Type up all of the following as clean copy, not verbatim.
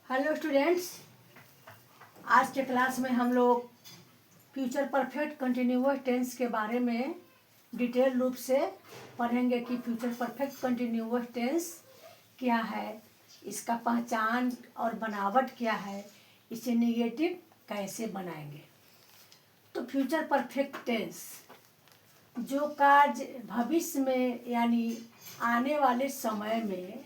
Hello students, आज के class में हम लोग फ्यूचर परफेक्ट कंटिन्यूअस टेंस के बारे में डिटेल रूप से पढ़ेंगे कि फ्यूचर परफेक्ट कंटिन्यूअस टेंस क्या है, इसका पहचान और बनावट क्या है, इसे निगेटिव कैसे बनाएंगे। तो फ्यूचर परफेक्ट टेंस जो कार्य भविष्य में यानी आने वाले समय में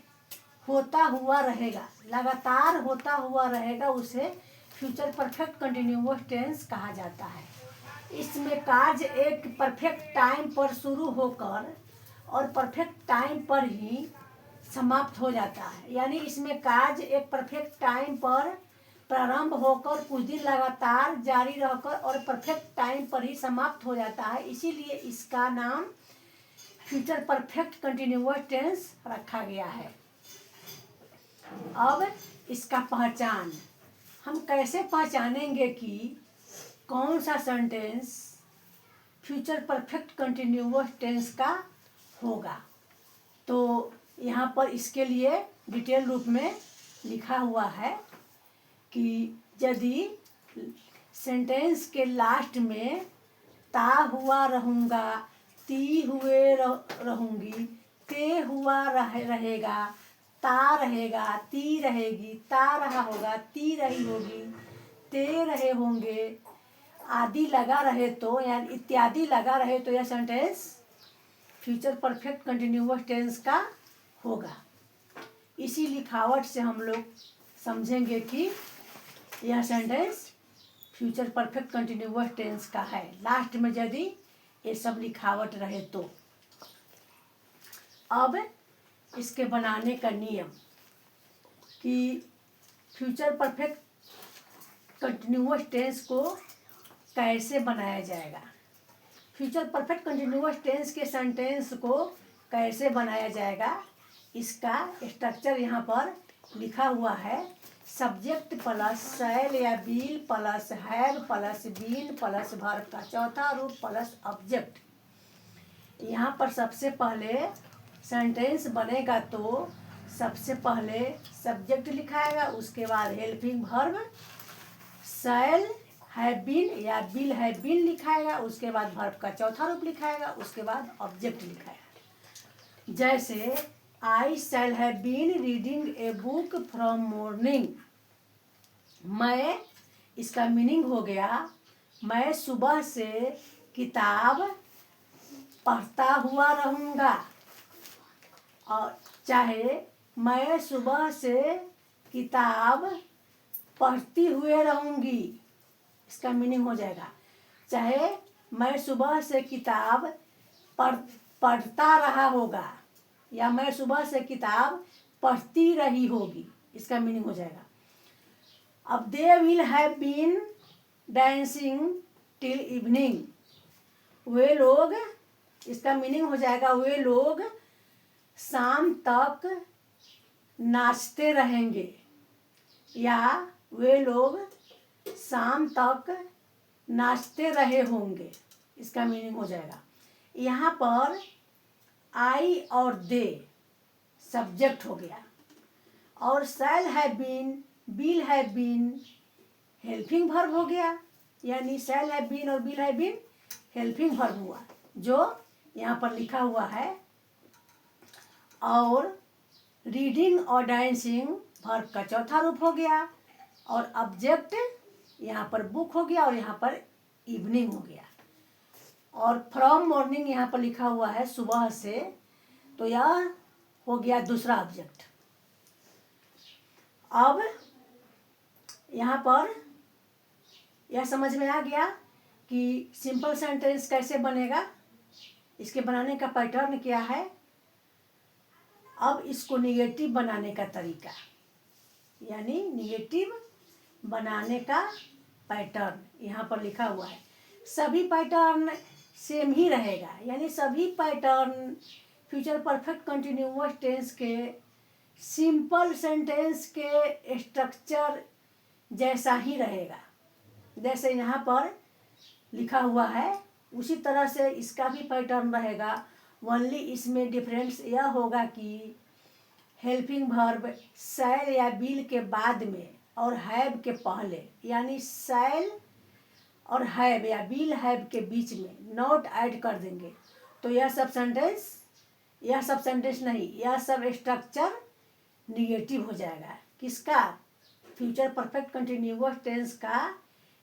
होता हुआ रहेगा, लगातार होता हुआ रहेगा, उसे फ्यूचर परफेक्ट कंटिन्यूअस टेंस कहा जाता है। इसमें कार्य एक परफेक्ट टाइम पर शुरू होकर और परफेक्ट टाइम पर ही समाप्त हो जाता है। यानी इसमें कार्य एक परफेक्ट टाइम पर प्रारंभ होकर कुछ दिन लगातार जारी रहकर और परफेक्ट टाइम पर ही समाप्त हो जाता है, इसीलिए इसका नाम फ्यूचर परफेक्ट कंटिन्यूअस टेंस रखा गया है। अब इसका पहचान हम कैसे पहचानेंगे कि कौन सा sentence future perfect continuous tense का होगा। तो यहाँ पर इसके लिए डिटेल रूप में लिखा हुआ है कि यदि सेंटेंस के लास्ट में ता हुआ रहूँगा, ती हुए रहूँगी, ते हुआ रहेगा, ता रहेगा, ती रहेगी, ता रहा होगा, ती रही होगी, ते रहे होंगे आदि लगा रहे तो यानी इत्यादि लगा रहे तो यह sentence future perfect continuous tense का होगा। इसी लिखावट से हम लोग समझेंगे कि यह sentence future perfect continuous tense का है, लास्ट में यदि ये सब लिखावट रहे तो। अब इसके बनाने का नियम कि फ्यूचर परफेक्ट कंटिन्यूअस टेंस को कैसे बनाया जाएगा। फ्यूचर परफेक्ट कंटिन्यूअस टेंस के सेंटेंस को कैसे बनाया जाएगा, इसका स्ट्रक्चर यहाँ पर लिखा हुआ है। सब्जेक्ट प्लस शैल या will plus have plus been plus verb का चौथा रूप प्लस ऑब्जेक्ट। यहाँ पर सबसे पहले सेंटेंस बनेगा तो सबसे पहले सब्जेक्ट लिखाएगा, उसके बाद helping verb, shell have been या बिल है बीन लिखाएगा, उसके बाद वर्ब का चौथा रूप लिखाएगा, उसके बाद ऑब्जेक्ट लिखाएगा। जैसे I shall have been reading a book from morning. मैं, इसका मीनिंग हो गया मैं सुबह से किताब पढ़ता हुआ रहूँगा। और चाहे मैं सुबह से किताब पढ़ती हुए रहूँगी, इसका मीनिंग हो जाएगा चाहे मैं सुबह से किताब पढ़ता रहा होगा या मैं सुबह से किताब पढ़ती रही होगी, इसका मीनिंग हो जाएगा। अब they will have been dancing till evening. वे लोग, इसका मीनिंग हो जाएगा वे लोग शाम तक नाचते रहेंगे या वे लोग शाम तक नाचते रहे होंगे, इसका मीनिंग हो जाएगा। यहाँ पर आई और दे सब्जेक्ट हो गया और shall have been, will have been helping verb हो गया, यानी शैल हैव बीन और will have been helping verb हुआ जो यहाँ पर लिखा हुआ है। और रीडिंग और डांसिंग वर्ब का चौथा रूप हो गया और ऑब्जेक्ट यहाँ पर बुक हो गया और यहाँ पर इवनिंग हो गया। और फ्रॉम मॉर्निंग यहाँ पर लिखा हुआ है सुबह से, तो यह हो गया दूसरा ऑब्जेक्ट। अब यहाँ पर यह समझ में आ गया कि सिंपल सेंटेंस कैसे बनेगा, इसके बनाने का पैटर्न क्या है। अब इसको निगेटिव बनाने का तरीका, यानी निगेटिव बनाने का पैटर्न यहाँ पर लिखा हुआ है। सभी पैटर्न सेम ही रहेगा, यानी सभी pattern future perfect continuous tense के सिंपल सेंटेंस के स्ट्रक्चर जैसा ही रहेगा। जैसे यहाँ पर लिखा हुआ है उसी तरह से इसका भी पैटर्न रहेगा। ओनली इसमें डिफरेंस यह होगा कि हेल्पिंग वर्ब शैल या विल के बाद में और हैव के पहले, यानी शैल और हैव या विल हैव के बीच में नॉट ऐड कर देंगे तो यह सब सेंटेंस नहीं, यह सब स्ट्रक्चर निगेटिव हो जाएगा। किसका? फ्यूचर परफेक्ट कंटिन्यूअस टेंस का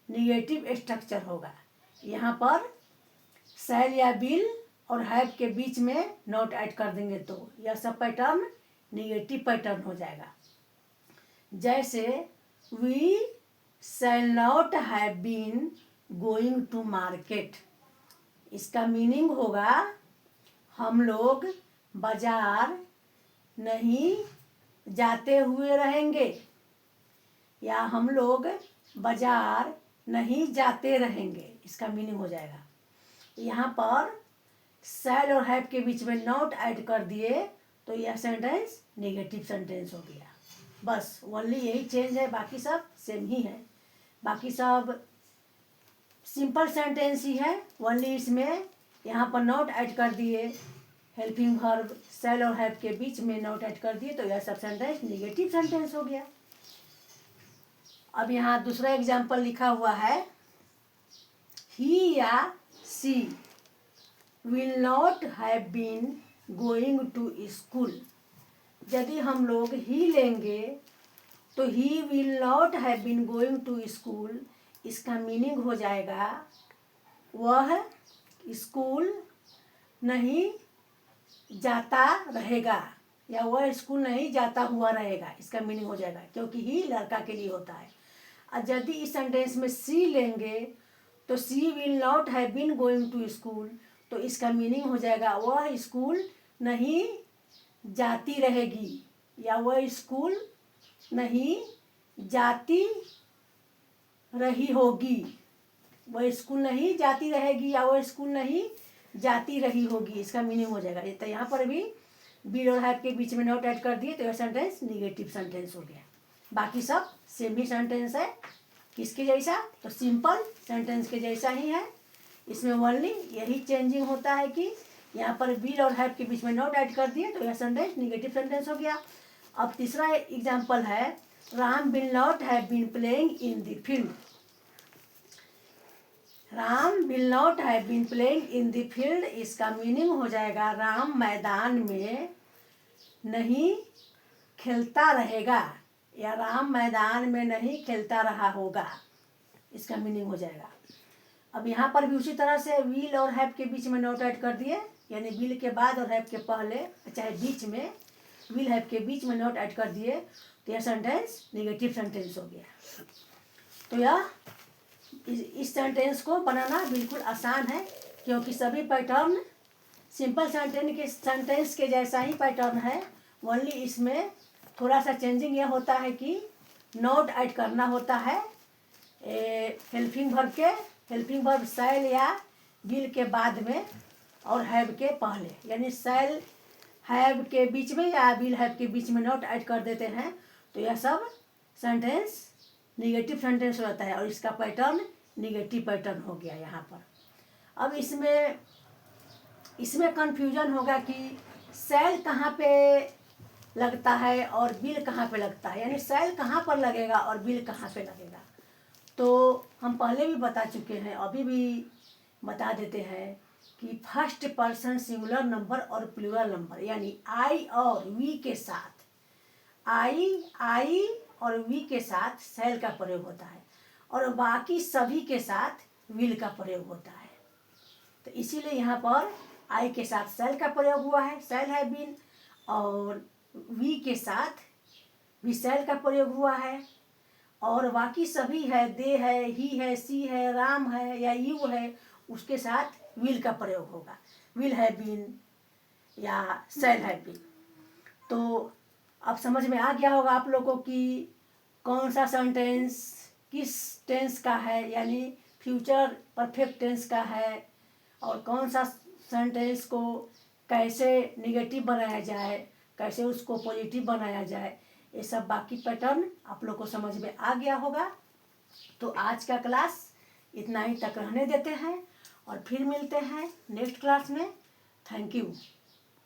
निगेटिव स्ट्रक्चर होगा। यहाँ पर शैल या विल और हैव के बीच में नॉट ऐड कर देंगे तो यह सब पैटर्न निगेटिव पैटर्न हो जाएगा। जैसे we shall not have been going to market, इसका मीनिंग होगा हम लोग बाजार नहीं जाते हुए रहेंगे, या हम लोग बाजार नहीं जाते रहेंगे, इसका मीनिंग हो जाएगा। यहाँ पर शैल और हैव के बीच में नॉट ऐड कर दिए तो यह सेंटेंस नेगेटिव सेंटेंस हो गया। बस ओनली यही चेंज है, बाकी सब सेम ही है, बाकी सब सिंपल सेंटेंस ही है। ओनली इसमें यहाँ पर नॉट ऐड कर दिए, हेल्पिंग वर्ब शैल और हैव के बीच में नॉट ऐड कर दिए तो यह सब सेंटेंस नेगेटिव सेंटेंस हो गया। अब यहाँ दूसरा एग्जाम्पल लिखा हुआ है, ही या she will not have been going to school. यदि हम लोग ही लेंगे तो he will not have been going to school, इसका मीनिंग हो जाएगा वह स्कूल नहीं जाता रहेगा, या वह स्कूल नहीं जाता हुआ रहेगा, इसका मीनिंग हो जाएगा, क्योंकि ही लड़का के लिए होता है। और यदि इस सेंटेंस में सी लेंगे तो she will not have been going to school, तो इसका मीनिंग हो जाएगा वह स्कूल नहीं जाती रहेगी, या वह स्कूल नहीं जाती रही होगी, वह स्कूल नहीं जाती रहेगी या वह स्कूल नहीं जाती रही होगी, इसका मीनिंग हो जाएगा। तो यहाँ पर भी विल और हैव के बीच में नॉट ऐड कर दिए तो यह सेंटेंस निगेटिव सेंटेंस हो गया। बाकी सब सेम ही सेंटेंस है, किसके जैसा? तो सिंपल सेंटेंस के जैसा ही है। इसमें ओनली यही चेंजिंग होता है कि यहाँ पर विल और हैव के बीच में नॉट ऐड कर दिए तो यह सेंटेंस निगेटिव सेंटेंस हो गया। अब तीसरा एग्जाम्पल है, Ram will not have been playing in the field. Ram will not have been playing in the field, इसका मीनिंग हो जाएगा राम मैदान में नहीं खेलता रहेगा, या राम मैदान में नहीं खेलता रहा होगा, इसका मीनिंग हो जाएगा। अब यहाँ पर भी उसी तरह से विल और हैव के बीच में नॉट ऐड कर दिए, यानी विल के बाद और हैव के पहले चाहे बीच में, विल हैव के बीच में नॉट ऐड कर दिए तो यह सेंटेंस निगेटिव सेंटेंस हो गया। तो यह इस सेंटेंस को बनाना बिल्कुल आसान है, क्योंकि सभी पैटर्न सिंपल सेंटेंस के जैसा ही पैटर्न है। ओनली इसमें थोड़ा सा चेंजिंग यह होता है कि नॉट ऐड करना होता है हेल्पिंग वर्ब शैल या विल के बाद में और हैव के पहले, यानी शैल हैव के बीच में या विल हैव के बीच में नॉट ऐड कर देते हैं तो यह सब सेंटेंस निगेटिव सेंटेंस रहता है और इसका पैटर्न निगेटिव पैटर्न हो गया यहाँ पर। अब इसमें कन्फ्यूजन होगा कि शैल कहाँ पे लगता है और विल कहाँ पे लगता है, यानी शैल कहाँ पर लगेगा और विल कहाँ पे लगेगा। तो हम पहले भी बता चुके हैं, अभी भी बता देते हैं कि फर्स्ट पर्सन सिंगुलर नंबर और प्लूरल नंबर, यानी आई और वी के साथ, आई और वी के साथ शैल का प्रयोग होता है और बाकी सभी के साथ विल का प्रयोग होता है। तो इसीलिए यहाँ पर आई के साथ शैल का प्रयोग हुआ है, शैल है बीन, और वी के साथ भी शैल का प्रयोग हुआ है, और बाकी सभी है, दे है, ही है, सी है, राम है या यू है, उसके साथ विल का प्रयोग होगा, विल है बीन या शैल है बीन। तो अब समझ में आ गया होगा आप लोगों की कौन सा सेंटेंस किस टेंस का है, यानी फ्यूचर परफेक्ट टेंस का है, और कौन सा सेंटेंस को कैसे निगेटिव बनाया जाए, कैसे उसको पॉजिटिव बनाया जाए, ये सब बाकी पैटर्न आप लोग को समझ में आ गया होगा। तो आज का क्लास इतना ही तक रहने देते हैं और फिर मिलते हैं नेक्स्ट क्लास में। Thank you.